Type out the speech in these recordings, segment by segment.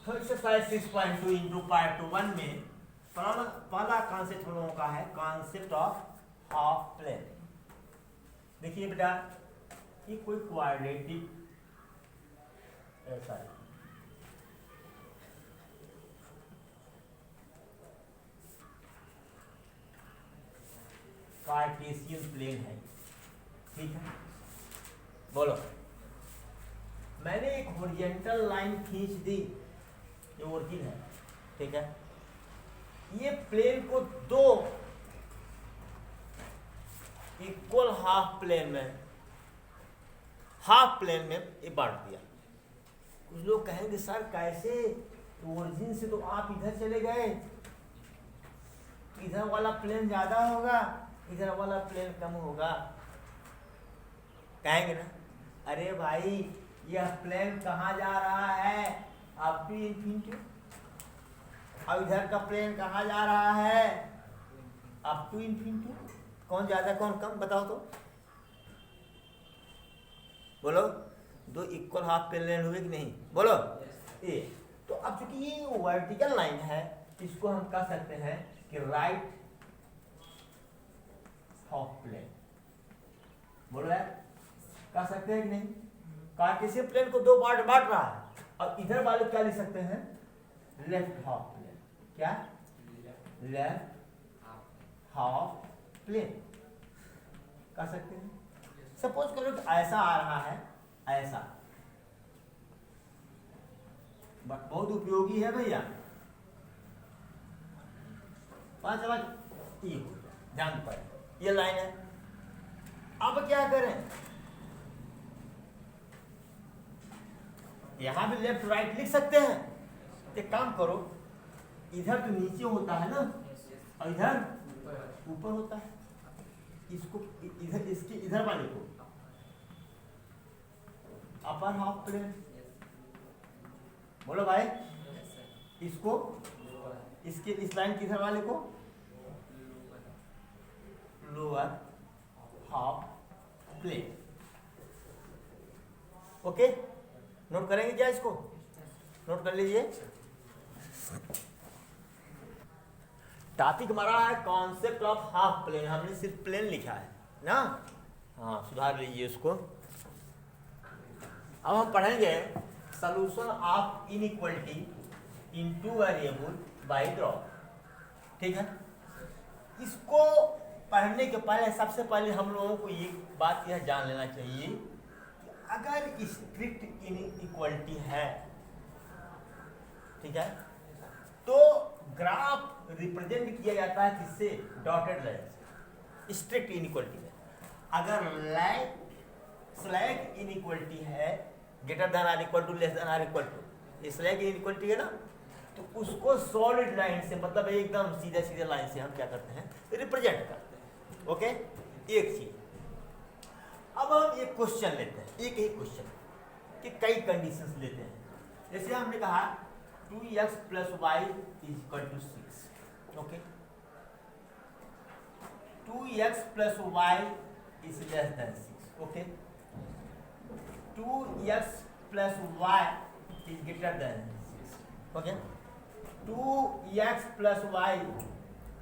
तो exercise 6.2 into part 1 में पहला कॉन्सेप्ट हम लोगों का है कॉन्सेप्ट ऑफ हाफ प्लेन। देखिए बेटा, ये कोई क्वाड्रेटिक ऐसा है, कार्टेशियन प्लेन है, ठीक है। बोलो, मैंने एक हॉरिजॉन्टल लाइन खींच दी, ये ओरिजिन है, ठीक है। ये प्लेन को दो इक्वल हाफ प्लेन में ये बांट दिया। कुछ लोग कहेंगे सर कैसे, ओरिजिन से तो आप इधर चले गए, इधर वाला प्लेन ज्यादा होगा, इधर वाला प्लेन कम होगा, कहेंगे ना। अरे भाई, यह प्लेन कहाँ जा रहा है, अप टू इंफिनिटी, और इधर का प्लेन कहाँ जा रहा है, अप टू इंफिनिटी। कौन ज्यादा कौन कम, बताओ तो, बोलो। दो इक्वल हाफ प्लेन हुए कि नहीं, बोलो। ये तो अब चूंकि ये वर्टिकल लाइन है, इसको हम कह सकते हैं कि राइट हाफ प्लेन, बोलो यार, कह सकते हैं कि नहीं। कार्टेशियन प्लेन को दो पार्ट बांट रहा है, और इधर वाले क्या लिख सकते हैं, लेफ्ट हाफ प्लेन। क्या, लेफ्ट हाफ प्लेन कह सकते हैं। सपोज करो कि ऐसा आ रहा है, ऐसा बहुत उपयोगी है भैया। पांच बात ये ध्यान पर, ये लाइन है। अब क्या करें, यहां भी लेफ्ट राइट लिख सकते हैं। एक काम करो, इधर तो नीचे होता है ना, और इधर ऊपर होता है। इसको इधर, इसके इधर वाले को अपर हाफ प्लेन, बोलो भाई। इसको, इसके इस लाइन के इधर वाले को lower half plane. Okay, note करेंगे क्या, इसको नोट कर लीजिए। टॉपिक हमारा है कॉन्सेप्ट ऑफ हाफ प्लेन, हमने सिर्फ प्लेन लिखा है ना, हाँ, सुधार लीजिए उसको। अब हम पढ़ेंगे solution of inequality in two variable bye draw, ठीक है। इसको पढ़ने के पहले सबसे पहले हम लोगों को ये बात यह जान लेना चाहिए कि अगर स्ट्रिक्ट इनइक्वालिटी है, ठीक है, तो ग्राफ रिप्रेजेंट किया जाता है किससे, डॉटेड लाइन से, स्ट्रिक्ट इनइक्वालिटी में। अगर स्लैक इनइक्वालिटी है, greater than or equal to, less than or equal to, slack inequality है ना, तो उसको सॉलिड लाइन से, मतलब एकदम सीधे सीधे लाइन से हम क्या करते हैं, रिप्रेजेंट करते हैं। ओके, एक चीज। अब हम एक क्वेश्चन लेते हैं, एक ही क्वेश्चन कि कई कंडीशंस लेते हैं। जैसे हमने कहा 2x + y = 6, okay. 2x + y is less than 6, okay. 2x + y is greater than 6, okay. 2x + y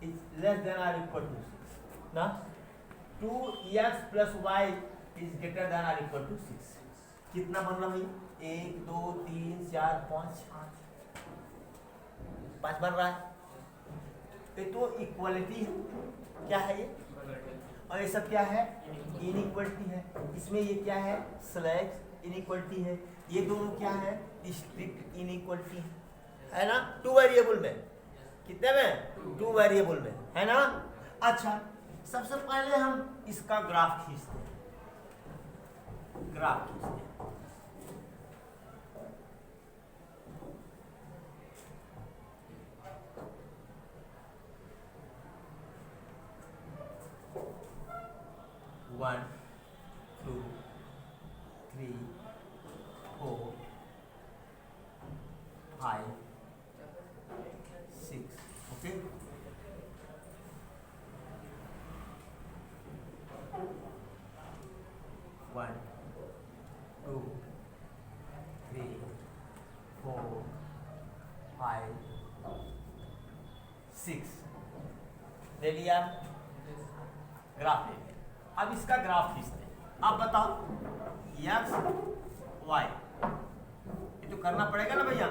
is less than or equal to 6 ना, 2x + y is greater than or equal to 6। कितना बन रहा है, 1 2 3 4 5 5 बन रहा है। तो equality क्या है ये, और ये सब क्या है, इनइक्वालिटी है। इसमें ये क्या है, स्लैक इनइक्वालिटी है। ये दोनों क्या है, स्ट्रिक्ट इनइक्वालिटी है ना, टू वेरिएबल में। कितने में, टू वेरिएबल में, है ना। अच्छा, सबसे पहले हम इसका ग्राफ खींचते हैं, ग्राफ खींचते हैं। One 2 3 4 5 6, okay. वन 2 6 ले लिया, ग्राफ ले लिया। अब इसका ग्राफ खींचते हैं। अब बताओ एक्स वाई, ये तो करना पड़ेगा ना भैया।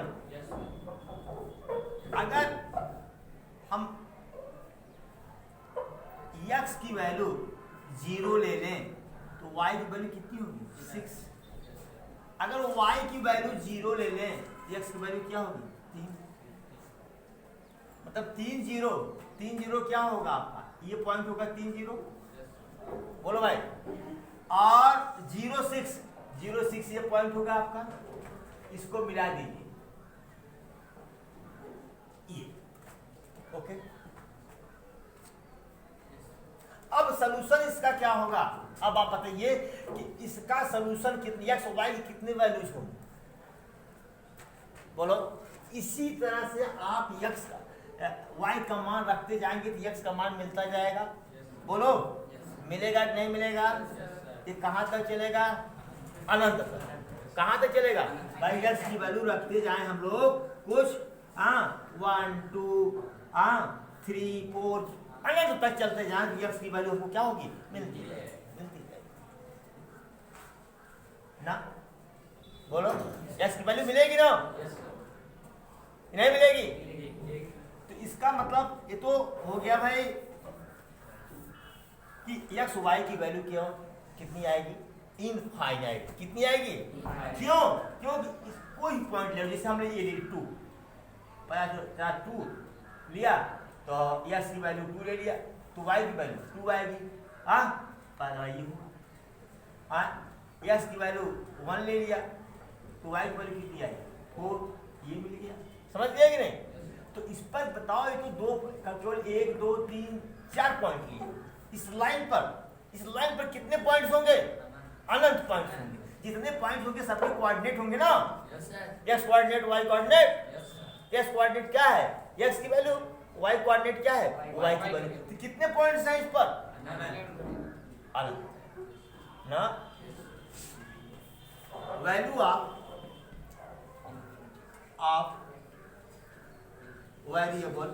अगर हम x की वैल्यू 0 ले लें तो y की वैल्यू कितनी होगी? 6। अगर y की वैल्यू 0 ले लें x की वैल्यू क्या होगी? 3। मतलब 3 0 क्या होगा आपका? ये पॉइंट होगा 3 0, बोलो भाई। और 0 6 ये पॉइंट होगा आपका, इसको मिला दीजिए ये। ओके, अब सलूशन इसका क्या होगा? अब आप बताइए कि इसका सलूशन कितने एक्स वाई की कितने वैल्यूज होंगे? बोलो। इसी तरह से आप एक्स का वाई का मान रखते जाएंगे तो एक्स का मान मिलता जाएगा। बोलो, मिलेगा कि नहीं मिलेगा? ये कहाँ तक चलेगा? अनंत तक। कहाँ तक चलेगा भाई? एक्स की वैल्यू रखते जाए हम लोग कुछ 1 2 3 4 अनंत तक चलते जाए तो एक्स की वैल्यू हमको क्या होगी? मिलती है ना। बोलो, एक्स की वैल्यू मिलेगी ना? नहीं मिलेगी? तो इसका मतलब ये तो हो गया भाई कि एक्स वाई की वैल्यू क्यों कितनी आएगी? इनफाइनाइट। कितनी आएगी? क्यों? क्योंकि कोई पॉइंट ले, जैसे हमने ये 2 लिया तो एक्स की वैल्यू 2 ले लिया तो वाई की वैल्यू 2 आएगी। एक्स की वैल्यू 1 ले लिया तो वाई की वैल्यू कितनी आई? 4। ये मिल गया। समझ गया कि नहीं? तो इस पर बताओ, ये तो दो केवल 1 2 3 4 पॉइंट लिए। इस लाइन पर कितने पॉइंट्स होंगे? अनंत पॉइंट्स होंगे। जितने पॉइंट्स होंगे सबके कोऑर्डिनेट होंगे ना। X coordinate, y coordinate. X coordinate क्या है? एक्स की वैल्यू। वाई कोऑर्डिनेट क्या है? वाई की वैल्यू। तो कितने पॉइंट्स हैं इस पर? अनंत ना। वैल्यू ऑफ वेरिएबल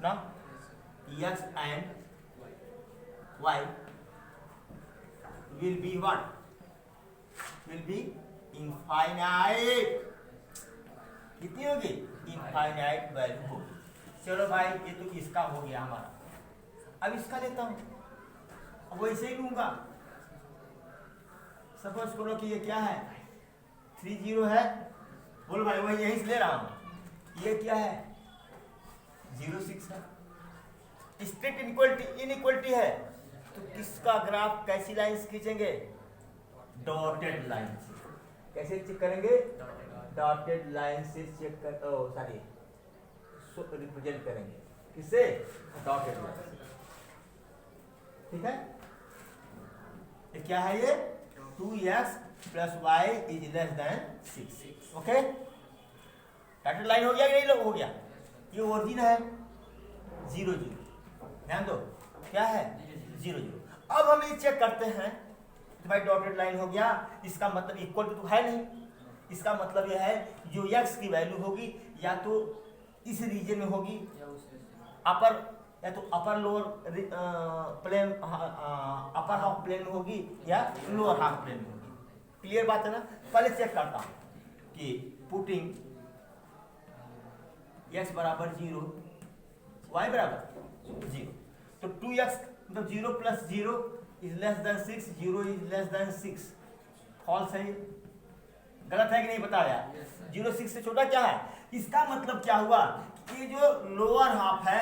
ना x and y will be what? Will be infinite. कितनी होगी? इनफाइनाइट वैल्यू होगी। चलो भाई, ये तो इसका हो गया हमारा। अब इसका लेता हूं, अब वैसे ही लूंगा। सपोज करो कि ये क्या है? 3 0 है। बोलो भाई, वही यहीं से ले रहा हूं। ये क्या है? 0 6 है। स्ट्रिक्ट इनइक्वलिटी है तो किसका ग्राफ कैसी लाइन खींचेंगे? डॉटेड लाइन से। कैसे चेक करेंगे? डॉटेड लाइन से चेक कर रिप्रेजेंट करेंगे। किससे? डॉटेड लाइन से। ठीक है? ये क्या है? ये 2x + y > 6। Okay, dotted line हो गया कि नहीं? हो गया। ये ओरिजिन है 0 0। ध्यान दो, क्या है? 0 0। अब हम ये चेक करते हैं तो भाई डॉटेड लाइन हो गया, इसका मतलब इक्वल तो है नहीं। इसका मतलब यह है जो x की वैल्यू होगी या तो इस रीजन में होगी, अपर या तो upper lower plane, upper half plane में होगी या लोअर हाफ प्लेन में होगी। क्लियर बात है ना? पहले चेक करता हूं कि पुटिंग x बराबर 0 y बराबर 0 तो 2x मतलब 0 + 0 > 6, 0 > 6। फॉल्स है? गलत है कि नहीं? बताया 0 6 से छोटा क्या है? इसका मतलब क्या हुआ? ये जो लोअर हाफ है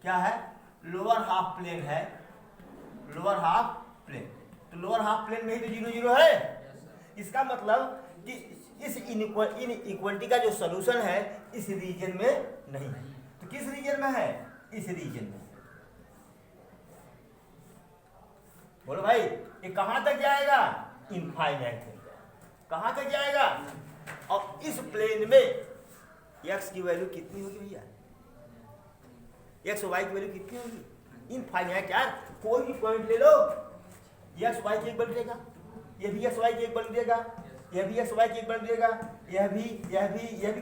क्या है? लोअर हाफ प्लेन है। लोअर हाफ प्लेन, तो लोअर हाफ प्लेन में ही तो 0 0 है। इसका मतलब कि इस इनइक्वालिटी का जो सॉल्यूशन है इस रीजन में नहीं है। तो किस रीजन में है? इस रीजन में। बोलो भाई, ये कहां तक जाएगा? इनफाइनाइट तक जाएगा। कहां तक जाएगा? और इस प्लेन में x की वैल्यू कितनी होगी भैया? x और y की वैल्यू कितनी होगी? इनफाइनाइट यार। कोई भी पॉइंट ले लो, x y की एक वैल्यू देगा, ये भी x y की एक वैल्यू देगा। यह भी एक्स वाई की वैल्यू देगा, यह भी,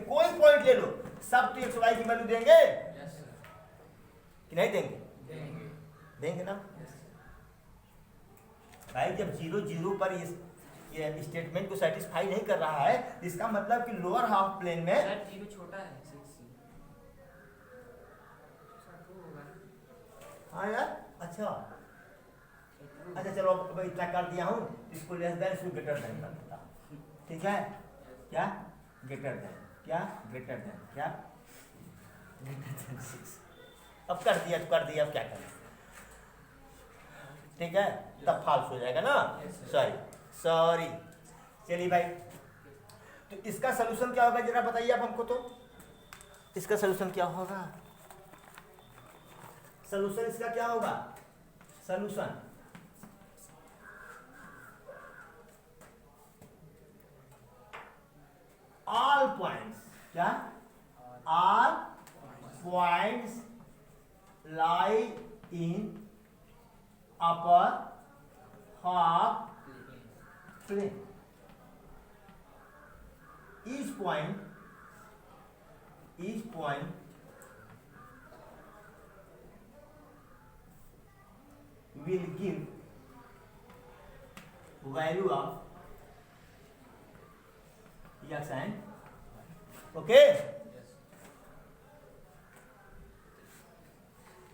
कोई पॉइंट ले लो, सब तो एक्स वाई की वैल्यू देंगे कि नहीं देंगे? देंगे ना भाई। जब 0 0 पर ये स्टेटमेंट को सेटिस्फाई नहीं कर रहा है, इसका मतलब कि लोअर हाफ प्लेन में जीरो छोटा है। हाँ यार, अच्छा चलो अब इतना कर दिया हूँ, इसको लेस देन इसको ग्रेटर देन कर देता हूँ, ठीक है? क्या ग्रेटर देन, क्या ग्रेटर देन, क्या ग्रेटर देन 6। अब कर दिया तो कर दिया, अब क्या करें, ठीक है? तब फाल्स हो जाएगा ना, सॉरी। चलिए भाई, तो इसका सलूशन क्या होगा जरा बताइए आप हमको। तो इसका सलूशन क्या होगा? सलूशन इसका क्या होगा? सलूशन ऑल पॉइंट्स, क्या all points lie in upper half plane. each point will give value of x and okay।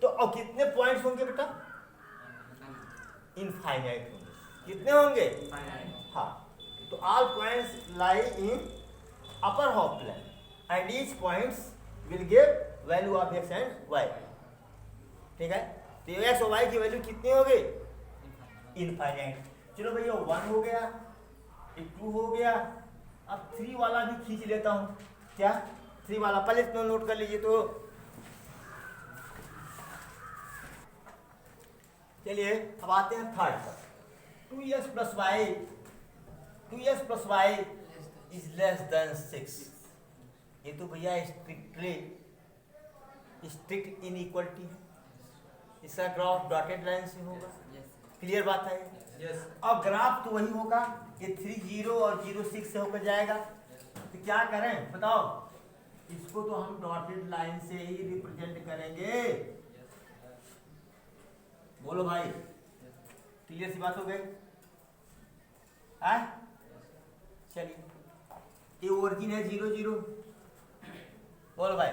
तो अब कितने पॉइंट्स होंगे बेटा? इनफाइनाइट होंगे। कितने होंगे? हाँ, तो all points lie in upper half plane and each points will give value of x and y, ठीक है? तो एक्स और वाई की वैल्यू कितनी हो गई? इनफाइनाइट। चलो भैया 1 हो गया, 2 हो गया, अब 3 वाला भी खींच लेता हूँ। क्या 3 वाला? पहले इतना नोट कर लीजिए। तो चलिए अब आते हैं थर्ड पर। 2x plus y is less than 6। ये तो भैया स्ट्रिक्ट इनइक्वलिटी है। इसका ग्राफ डॉटेड लाइन से होगा, क्लियर बात है? अब ग्राफ तो वही होगा, ये 3 0 और 0 6 से होकर जाएगा। तो क्या करें बताओ? इसको तो हम डॉटेड लाइन से ही रिप्रेजेंट करेंगे। बोलो भाई, क्लियर सी बात हो गई? चलिए, ये ओरिजिन है 0 0। बोलो भाई,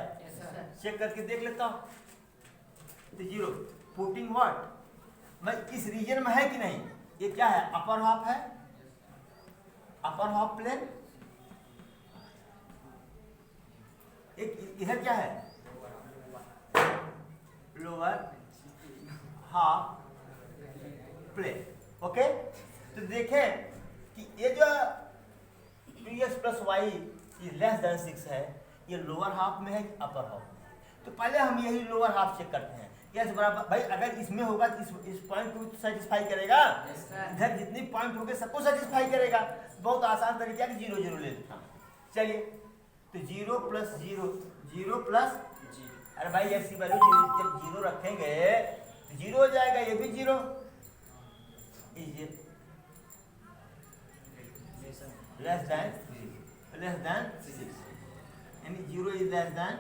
चेक करके देख लेता हूँ। तो 0 पुटिंग व्हाट, मैं इस रीजन में है कि नहीं? ये क्या है? अपर हाफ है, अपर हाफ प्लेन। एक इधर क्या है? Lower half plane. ओके, तो देखें कि ये जो 2x plus y is less than 6 है, ये लोअर हाफ में है कि अपर हाफ में? तो पहले हम यही लोअर हाफ चेक करते हैं। यस बराबर भाई, अगर इसमें होगा तो इस पॉइंट को सेटिस्फाई करेगा। इधर जितनी पॉइंट होंगे सबको सेटिस्फाई करेगा। बहुत आसान तरीका है कि 0 0 ले लेता हूँ। चलिए, तो 0 प्लस 0, 0 प्लस, अरे भाई ऐसी वैल्यू जब 0 रखेंगे तो 0 हो जाएगा, ये भी 0 इज लेस देन 6, यानी 0 इज लेस देन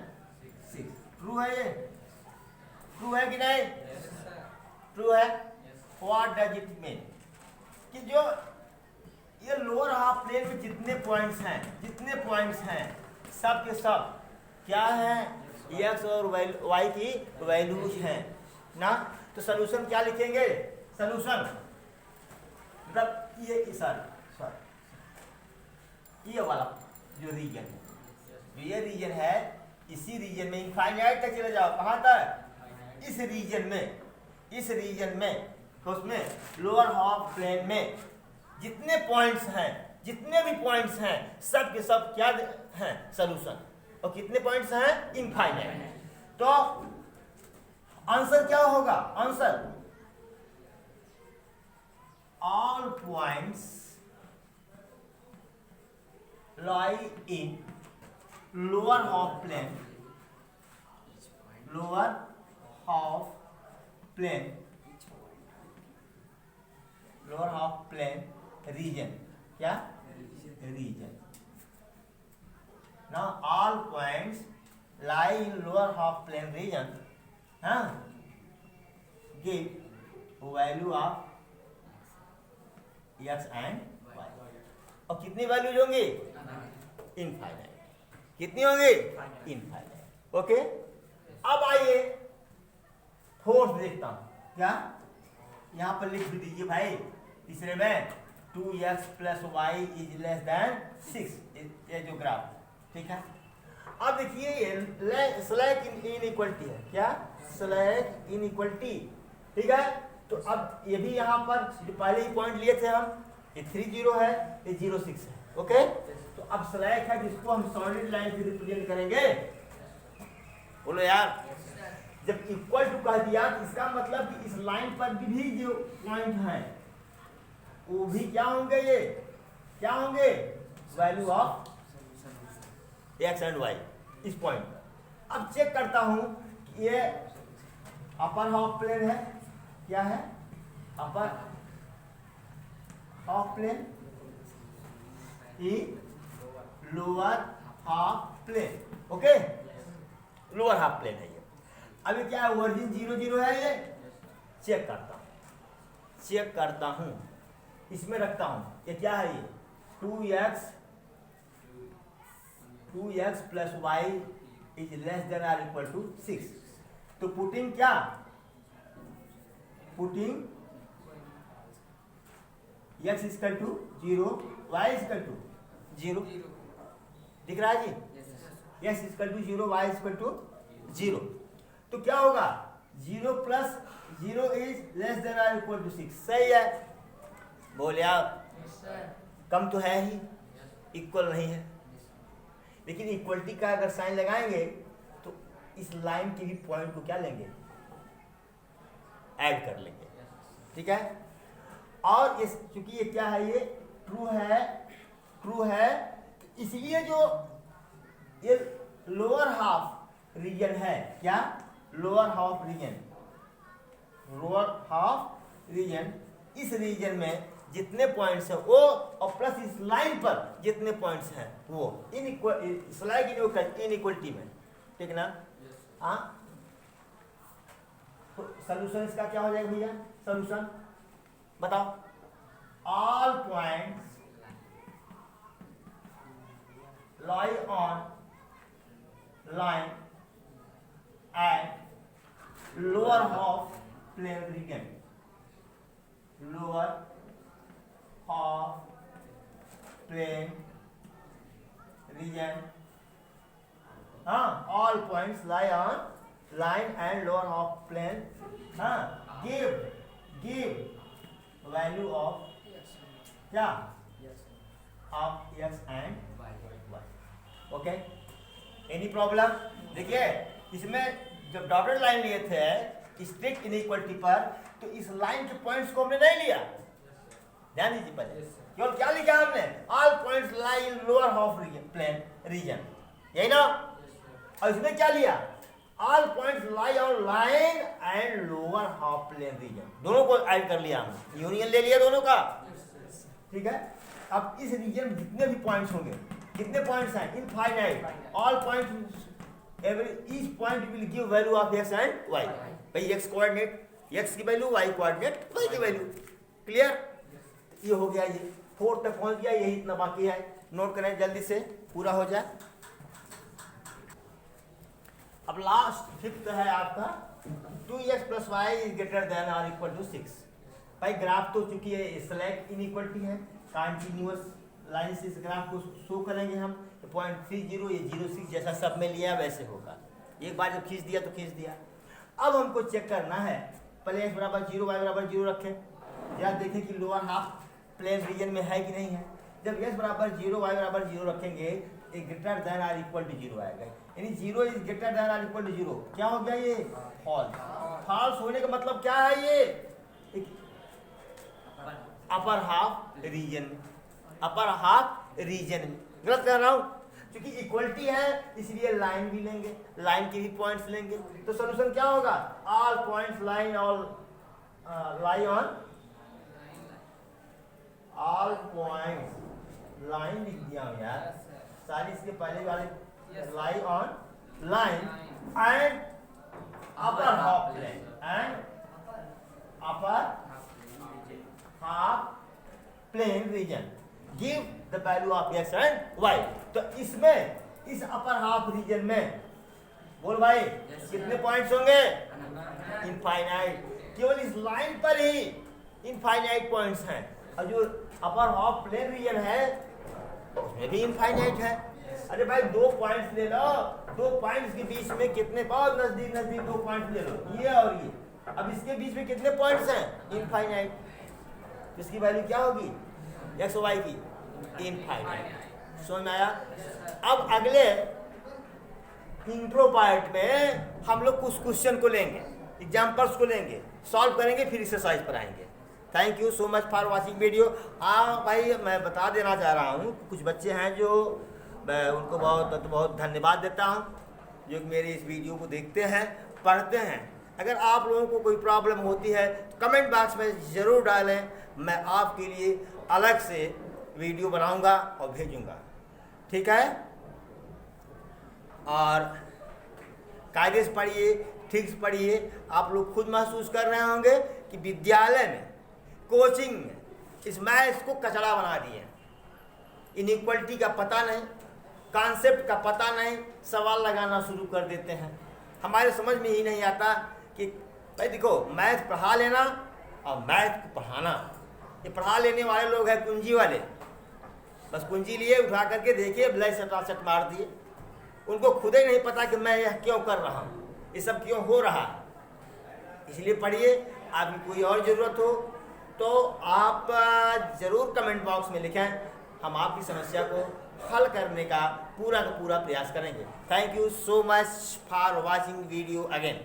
6। ट्रू है ये? ट्रू है कि नहीं? ट्रू है। What does it mean? कि जो ये लोअर हाफ प्लेन में जितने पॉइंट्स हैं सब के सब क्या हैं? एक्स और वाई की वैल्यूज हैं ना। तो सलूशन क्या लिखेंगे? सलूशन मतलब ये सॉरी ये वाला जो रीजन है, जो ये रीजन है, इसी रीजन में इनफाइनाइट तक चले जाओ। कहाँ तक? इस रीजन में तो उसमें लोअर हाफ प्लेन में जितने भी पॉइंट्स हैं सब के सब क्या हैं? सलूशन। और कितने पॉइंट्स हैं? इनफाइनाइट। तो आंसर क्या होगा? Answer all points lie in lower half plane region। क्या? region. Now all points lie in lower half plane region. Give value of x and y. और कितनी वैल्यूज होंगी? इनफाइनाइट. कितनी होंगी? इनफाइनाइट. ओके, अब आइए फोर्स देखता हूं. क्या यहां पर लिख भी दीजिए भाई तीसरे में 2x plus y is less than 6. ये जो ग्राफ, ठीक है. अब देखिए स्लैक इनइक्वलिटी है. क्या? Slack inequality. ठीक है. तो अब ये भी यहाँ पर जो पहले ही पॉइंट लिए थे हम, ये 30 है, ये 06 है. ओके, तो अब स्लैक है जिसको हम सॉलिड लाइन से रिप्रेजेंट करेंगे. बोलो यार, जब इक्वल टू कह दिया तो इसका मतलब कि इस लाइन पर भी जो पॉइंट है वो भी क्या होंगे? ये क्या होंगे? Value of x and y इस पॉइंट पर. अब चेक करता हूं कि ये अपर हाफ प्लेन है. क्या है? Upper half plane lower half plane. Okay, lower half plane है ये. अभी क्या है? ओरिजिन 0 है. ये चेक करता हूं, इसमें रखता हूं. ये क्या है? ये 2x plus y is less than or equal to 6. तो putting x equal to 0, y equal to 0. दिख रहा है जी? x equal to 0, y equal to 0. तो क्या होगा? 0 plus 0 is less than or equal to 6. सही है. बोले आप कम तो है ही, इक्वल नहीं है. लेकिन इक्वलिटी का अगर साइन लगाएंगे तो इस लाइन के भी पॉइंट को क्या लेंगे? ऐड कर लेंगे. ठीक है. और इस चूंकि ये क्या है? ये ट्रू है, इसलिए जो ये लोअर हाफ रीजन है. क्या? लोअर हाफ रीजन, इस रीजन में जितने पॉइंट्स हैं वो, और प्लस इस लाइन पर जितने पॉइंट्स हैं वो स्लैक इनइक्वलिटी में. ठीक ना? हाँ. तो सॉल्यूशन इसका क्या हो जाएगा भैया? सॉल्यूशन बताओ. All points lie on line at lower half plane region. Lower half plane region. All points lie on line and lower half plane. Give value of क्या? Of x and okay. Any problem? देखिए इसमें जब dotted line लिए थे strict inequality पर, तो इस line के पॉइंट्स को हमने नहीं लिया. ध्यान दीजिए. पहले केवल क्या लिखा हमने? ऑल पॉइंट्स लाई इन लोअर हाफ प्लेन रीजन. यही ना? और इसमें क्या लिया? All points lie on line and lower half plane reason. दोनों को ऐड कर लिया हमने, यूनियन ले लिया दोनों का. ठीक है. अब इस रीजन में जितने भी पॉइंट्स होंगे, कितने पॉइंट्स हैं? Infinite. All points, each point will give value of x and y. भाई एक्स कोऑर्डिनेट एक्स की वैल्यू, वाई कोऑर्डिनेट वाई की वैल्यू. क्लियर? ये हो गया. ये 4 तक पहुंच गया. यही इतना बाकी है. नोट करें जल्दी से, पूरा हो जाए. अब लास्ट 5th है आपका 2x plus y is greater than or equal to 6. भाई ग्राफ तो चूंकि ये स्लैक इनइक्वलिटी है, कंटिन्यूअस लाइन से इस ग्राफ को शो करेंगे हम. 0.30 ये 06 जैसा सब में लिया वैसे होगा. एक बार जब खींच दिया तो खींच दिया. अब हमको चेक करना है, पहले x बराबर 0 y बराबर 0 रखें. या देखें कि लोअर हाफ प्लेन रीजन में है कि नहीं है. जब x बराबर 0 y बराबर 0 रखेंगे, greater than or equal to 0 आएगा. यानी 0 is greater than or equal to 0. क्या हो गया? ये फॉल्स. फॉल्स होने का मतलब क्या है? ये अपर हाफ रीजन में, अपर हाफ रीजन में. गलत कर रहा हूं? क्योंकि इक्वलिटी है इसलिए लाइन भी लेंगे, लाइन के भी पॉइंट्स लेंगे. तो सॉल्यूशन क्या होगा? All points line all lie on, all points line लिख दिया हूँ यार, सारी इसके पहले वाले lie on line and upper half plane and upper half plane region give the value of x and y. तो इसमें इस अपर हाफ रीजन में बोल भाई कितने पॉइंट्स होंगे? इनफाइनाइट। केवल इस लाइन पर ही इनफाइनाइट पॉइंट्स हैं, और जो अपर हाफ प्लेन रीजन है उसमें भी इनफाइनाइट है। अरे भाई 2 पॉइंट्स ले लो, 2 पॉइंट्स के बीच में कितने, बहुत नजदीक नजदीक 2 पॉइंट्स ले लो, ये और ये। अब इसके बीच में कितने पॉइंट्स हैं? इनफाइनाइट। इसकी वैल्यू क्या होगी एक्स वाई की? इनफाइनाइट। समझ में आया? अब अगले इंट्रो पार्ट में हम लोग कुछ क्वेश्चन को लेंगे, एग्जाम्पल्स को लेंगे, सॉल्व करेंगे, फिर एक्सरसाइज पर आएंगे। Thank you so much for watching video. हाँ भाई, मैं बता देना चाह रहा हूँ, कुछ बच्चे हैं जो मैं उनको बहुत बहुत धन्यवाद देता हूँ जो मेरे इस वीडियो को देखते हैं, पढ़ते हैं। अगर आप लोगों को कोई प्रॉब्लम होती है तो कमेंट बॉक्स में ज़रूर डालें, मैं आपके लिए अलग से वीडियो बनाऊंगा और भेजूंगा, ठीक है? और कायदे से पढ़िए, ठीक से पढ़िए। आप लोग खुद महसूस कर रहे होंगे कि विद्यालय में, कोचिंग में इस मैथ्स को कचरा बना दिए। इनइक्वलिटी का पता नहीं, कॉन्सेप्ट का पता नहीं, सवाल लगाना शुरू कर देते हैं। हमारे समझ में ही नहीं आता कि भाई देखो, मैथ पढ़ा लेना और मैथ को पढ़ाना। ये पढ़ा लेने वाले लोग हैं कुंजी वाले, बस कुंजी लिए उठा करके देखिए, ब्लाई सटासट मार दिए। उनको खुद ही नहीं पता कि मैं यह क्यों कर रहा हूँ, ये सब क्यों हो रहा है। इसलिए पढ़िए। आपकी कोई और ज़रूरत हो तो आप ज़रूर कमेंट बॉक्स में लिखें, हम आपकी समस्या को हल करने का पूरा प्रयास करेंगे। Thank you so much for watching video again.